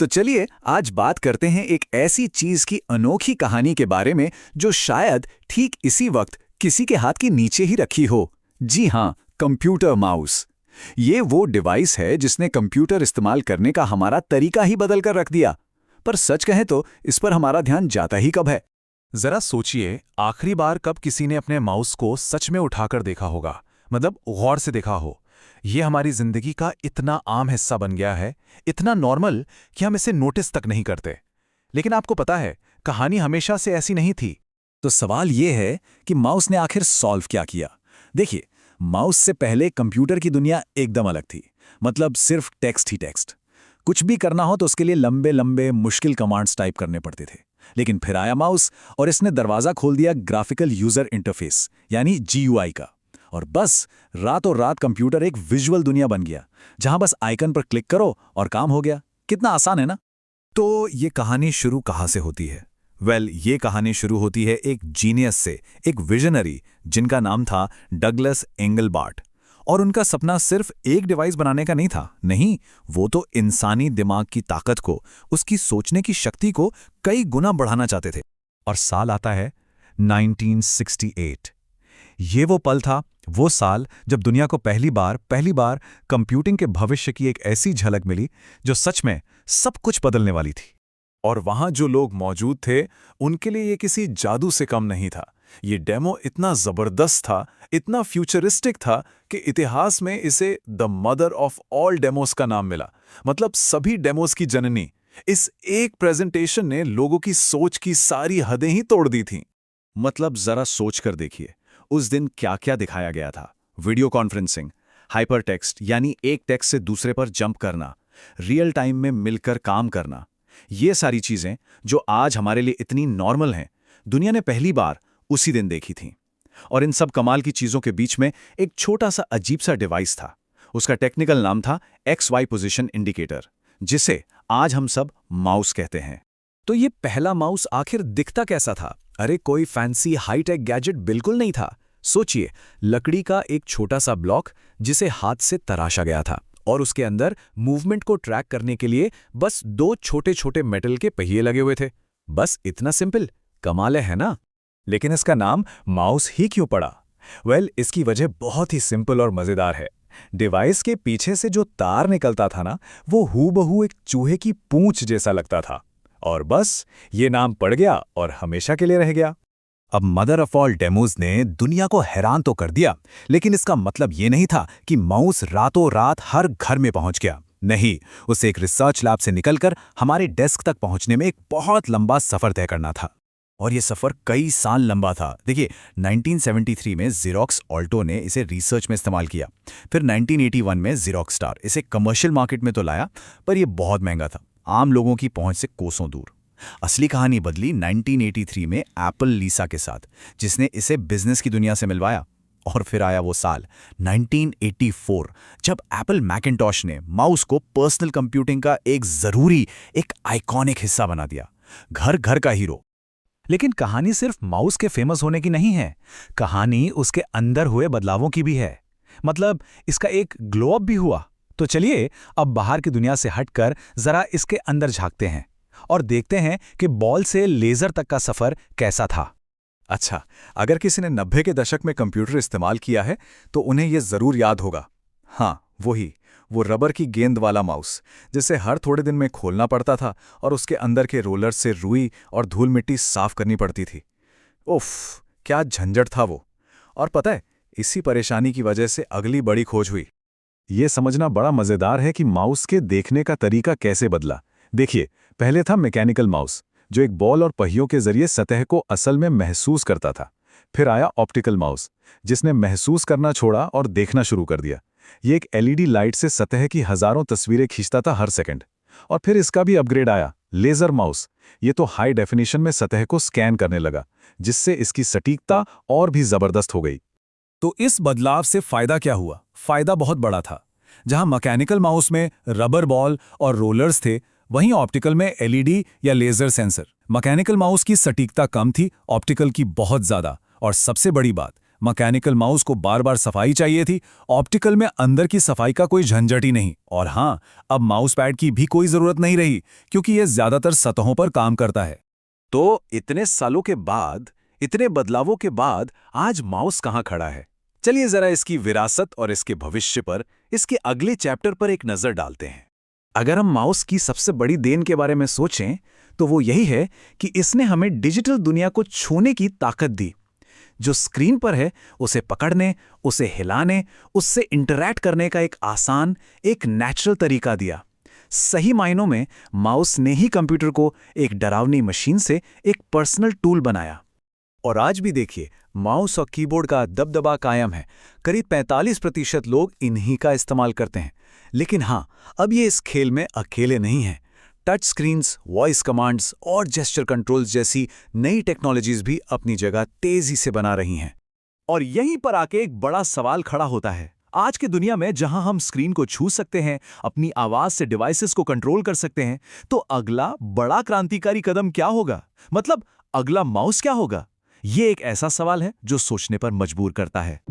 तो चलिए आज बात करते हैं एक ऐसी चीज की अनोखी कहानी के बारे में जो शायद ठीक इसी वक्त किसी के हाथ के नीचे ही रखी हो। जी हाँ, कंप्यूटर माउस। ये वो डिवाइस है जिसने कंप्यूटर इस्तेमाल करने का हमारा तरीका ही बदल कर रख दिया। पर सच कहें तो इस पर हमारा ध्यान जाता ही कब है? जरा सोचिए, आखिरी बार कब किसी ने अपने माउस को सच में उठाकर देखा होगा, मतलब गौर से देखा हो। ये हमारी जिंदगी का इतना आम हिस्सा बन गया है, इतना नॉर्मल कि हम इसे नोटिस तक नहीं करते। लेकिन आपको पता है, कहानी हमेशा से ऐसी नहीं थी। तो सवाल ये है कि माउस ने आखिर सॉल्व क्या किया। देखिए, माउस से पहले कंप्यूटर की दुनिया एकदम अलग थी। मतलब सिर्फ टेक्स्ट ही टेक्स्ट। कुछ भी करना हो तो उसके लिए लंबे लंबे मुश्किल कमांड्स टाइप करने पड़ते थे। लेकिन फिर आया माउस और इसने दरवाजा खोल दिया ग्राफिकल यूजर इंटरफेस यानी जीयूआई का। और बस रातों रात कंप्यूटर एक विजुअल दुनिया बन गया, जहां बस आइकन पर क्लिक करो और काम हो गया। कितना आसान है ना? तो ये कहानी शुरू कहाँ से होती है? ये कहानी शुरू होती है एक जीनियस से, एक विजनरी जिनका नाम था डगलस एंगलबार्ट। और उनका सपना सिर्फ एक डिवाइस बनाने का नहीं था। नहीं, वो तो इंसानी दिमाग की ताकत को, उसकी सोचने की शक्ति को कई गुना बढ़ाना चाहते थे। और साल आता है 1968। ये वो पल था, वो साल जब दुनिया को पहली बार कंप्यूटिंग के भविष्य की एक ऐसी झलक मिली जो सच में सब कुछ बदलने वाली थी। और वहां जो लोग मौजूद थे, उनके लिए ये किसी जादू से कम नहीं था। ये डेमो इतना जबरदस्त था, इतना फ्यूचरिस्टिक था कि इतिहास में इसे the mother of all demos का नाम मिला। मतलब सभी डेमोस की जननी। इस एक प्रेजेंटेशन ने लोगों की सोच की सारी हदें ही तोड़ दी थीं। मतलब जरा सोच कर देखिए, उस दिन क्या क्या दिखाया गया था। वीडियो कॉन्फ्रेंसिंग, हाइपर टेक्स्ट यानी एक टेक्स्ट से दूसरे पर जंप करना, रियल टाइम में मिलकर काम करना। ये सारी चीजें जो आज हमारे लिए इतनी नॉर्मल हैं, दुनिया ने पहली बार उसी दिन देखी थीं। और इन सब कमाल की चीजों के बीच में एक छोटा सा अजीब सा डिवाइस था। उसका टेक्निकल नाम था XY पोजीशन इंडिकेटर, जिसे आज हम सब माउस कहते हैं। तो ये पहला माउस आखिर दिखता कैसा था? अरे कोई फैंसी हाईटेक गैजेट बिल्कुल नहीं था। सोचिए, लकड़ी का एक छोटा सा ब्लॉक जिसे हाथ से तराशा गया था, और उसके अंदर मूवमेंट को ट्रैक करने के लिए बस दो छोटे छोटे मेटल के पहिए लगे हुए थे। बस इतना सिंपल। कमाल है ना? लेकिन इसका नाम माउस ही क्यों पड़ा? इसकी वजह बहुत ही सिंपल और मजेदार है। डिवाइस के पीछे से जो तार निकलता था ना, वो हूबहू एक चूहे की पूंछ जैसा लगता था। और बस ये नाम पड़ गया और हमेशा के लिए रह गया। अब मदर ऑफ ऑल डेमोज ने दुनिया को हैरान तो कर दिया, लेकिन इसका मतलब ये नहीं था कि माउस रातों रात हर घर में पहुंच गया। नहीं, उसे एक रिसर्च लैब से निकलकर हमारे डेस्क तक पहुंचने में एक बहुत लंबा सफर तय करना था। और ये सफर कई साल लंबा था। देखिए, 1973 में ज़ेरॉक्स ऑल्टो ने इसे रिसर्च में इस्तेमाल किया। फिर 1981 में ज़ेरॉक्स स्टार इसे कमर्शियल मार्केट में तो लाया, पर यह बहुत महंगा था, आम लोगों की पहुंच से कोसों दूर। असली कहानी बदली 1983 में एप्पल लीसा के साथ, जिसने इसे बिजनेस की दुनिया से मिलवाया। और फिर आया वो साल 1984, जब एप्पल मैकिन्टॉश ने माउस को पर्सनल कंप्यूटिंग का एक आइकॉनिक हिस्सा बना दिया, घर घर का हीरो। लेकिन कहानी सिर्फ माउस के फेमस होने की नहीं है, कहानी उसके अंदर हुए बदलावों की भी है। मतलब इसका एक ग्लो अप भी हुआ। तो चलिए अब बाहर की दुनिया से हटकर जरा इसके अंदर झांकते हैं और देखते हैं कि बॉल से लेजर तक का सफर कैसा था। अच्छा, अगर किसी ने 90 के दशक में कंप्यूटर इस्तेमाल किया है तो उन्हें यह जरूर याद होगा। हाँ, वो रबर की गेंद वाला माउस, जिसे हर थोड़े दिन में खोलना पड़ता था और उसके अंदर के रोलर से रुई और धूल मिट्टी साफ करनी पड़ती थी। उफ, क्या झंझट था वो। और पता है, इसी परेशानी की वजह से अगली बड़ी खोज हुई। ये समझना बड़ा मजेदार है कि माउस के देखने का तरीका कैसे बदला। देखिए, पहले था मैकेनिकल माउस, जो एक बॉल और पहियों के जरिए सतह को असल में महसूस करता था। फिर आया ऑप्टिकल माउस, जिसने महसूस करना छोड़ा और देखना शुरू कर दिया। ये एक एलईडी लाइट से सतह की हजारों तस्वीरें खींचता था हर सेकंड। और फिर इसका भी अपग्रेड आया, लेजर माउस। ये तो हाई डेफिनेशन में सतह को स्कैन करने लगा, जिससे इसकी सटीकता और भी जबरदस्त हो गई। तो इस बदलाव से फायदा क्या हुआ? फायदा बहुत बड़ा था। जहां मैकेनिकल माउस में रबर बॉल और रोलर्स थे, वहीं ऑप्टिकल में एलईडी या लेजर सेंसर। मैकेनिकल माउस की सटीकता कम थी, ऑप्टिकल की बहुत ज्यादा। और सबसे बड़ी बात, मैकेनिकल माउस को बार बार सफाई चाहिए थी, ऑप्टिकल में अंदर की सफाई का कोई झंझट ही नहीं। और हाँ, अब माउस पैड की भी कोई जरूरत नहीं रही, क्योंकि यह ज्यादातर सतहों पर काम करता है। तो इतने सालों के बाद, इतने बदलावों के बाद आज माउस कहाँ खड़ा है? चलिए जरा इसकी विरासत और इसके भविष्य पर, इसके अगले चैप्टर पर एक नजर डालते हैं। अगर हम माउस की सबसे बड़ी देन के बारे में सोचें, तो वो यही है कि इसने हमें डिजिटल दुनिया को छूने की ताकत दी। जो स्क्रीन पर है, उसे पकड़ने, उसे हिलाने, उससे इंटरैक्ट करने का एक आसान, एक नेचुरल तरीका दिया। सही मायनों में माउस ने ही कंप्यूटर को एक डरावनी मशीन से एक पर्सनल टूल बनाया। और आज भी देखिए, माउस और कीबोर्ड का दबदबा कायम है। करीब 45% लोग इन्हीं का इस्तेमाल करते हैं। लेकिन हाँ, अब ये इस खेल में अकेले नहीं हैं। टच स्क्रीन्स, वॉइस कमांड्स और जेस्चर कंट्रोल्स जैसी नई टेक्नोलॉजीज भी अपनी जगह तेजी से बना रही हैं। और यहीं पर आके एक बड़ा सवाल खड़ा होता है। आज की दुनिया में जहां हम स्क्रीन को छू सकते हैं, अपनी आवाज से डिवाइसेस को कंट्रोल कर सकते हैं, तो अगला बड़ा क्रांतिकारी कदम क्या होगा? मतलब अगला माउस क्या होगा? ये एक ऐसा सवाल है जो सोचने पर मजबूर करता है।